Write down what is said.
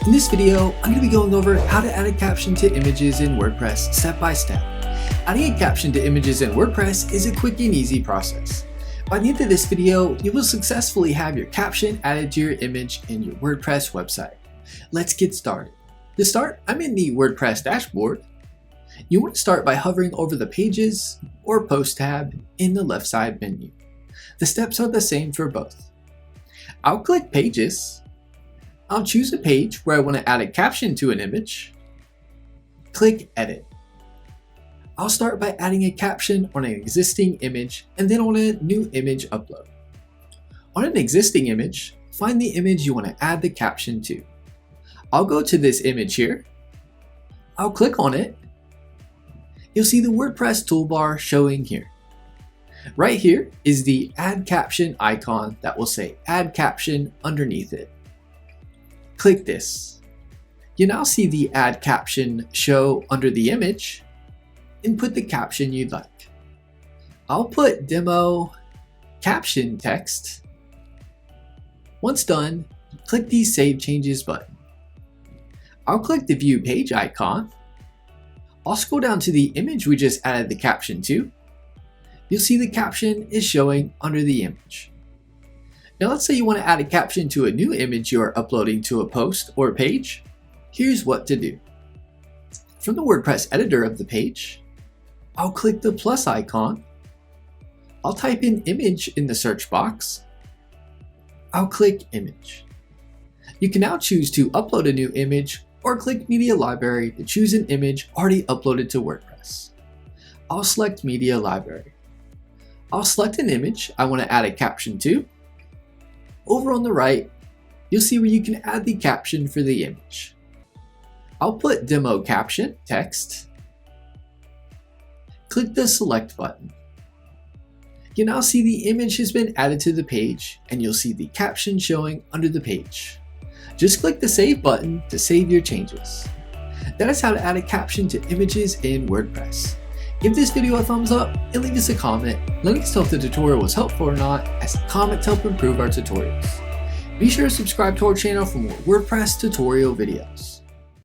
In this video, I'm going to be going over how to add a caption to images in WordPress step by step. Adding a caption to images in WordPress is a quick and easy process. By the end of this video, you will successfully have your caption added to your image in your WordPress website. Let's get started. To start, I'm in the WordPress dashboard. You want to start by hovering over the Pages or Post tab in the left side menu. The steps are the same for both. I'll click Pages. I'll choose a page where I want to add a caption to an image. Click Edit. I'll start by adding a caption on an existing image and then on a new image upload. On an existing image, find the image you want to add the caption to. I'll go to this image here. I'll click on it. You'll see the WordPress toolbar showing here. Right here is the Add Caption icon that will say Add Caption underneath it. Click this. You now see the Add Caption show under the image. Input the caption you'd like. I'll put demo caption text. Once done, click the Save Changes button. I'll click the View Page icon. I'll scroll down to the image we just added the caption to. You'll see the caption is showing under the image. Now let's say you want to add a caption to a new image you are uploading to a post or a page. Here's what to do. From the WordPress editor of the page, I'll click the plus icon. I'll type in image in the search box. I'll click image. You can now choose to upload a new image or click Media Library to choose an image already uploaded to WordPress. I'll select Media Library. I'll select an image I want to add a caption to. Over on the right, you'll see where you can add the caption for the image. I'll put demo caption text. Click the select button. You now see the image has been added to the page and you'll see the caption showing under the page. Just click the save button to save your changes. That is how to add a caption to images in WordPress. Give this video a thumbs up and leave us a comment. Let us know if the tutorial was helpful or not, as comments help improve our tutorials. Be sure to subscribe to our channel for more WordPress tutorial videos.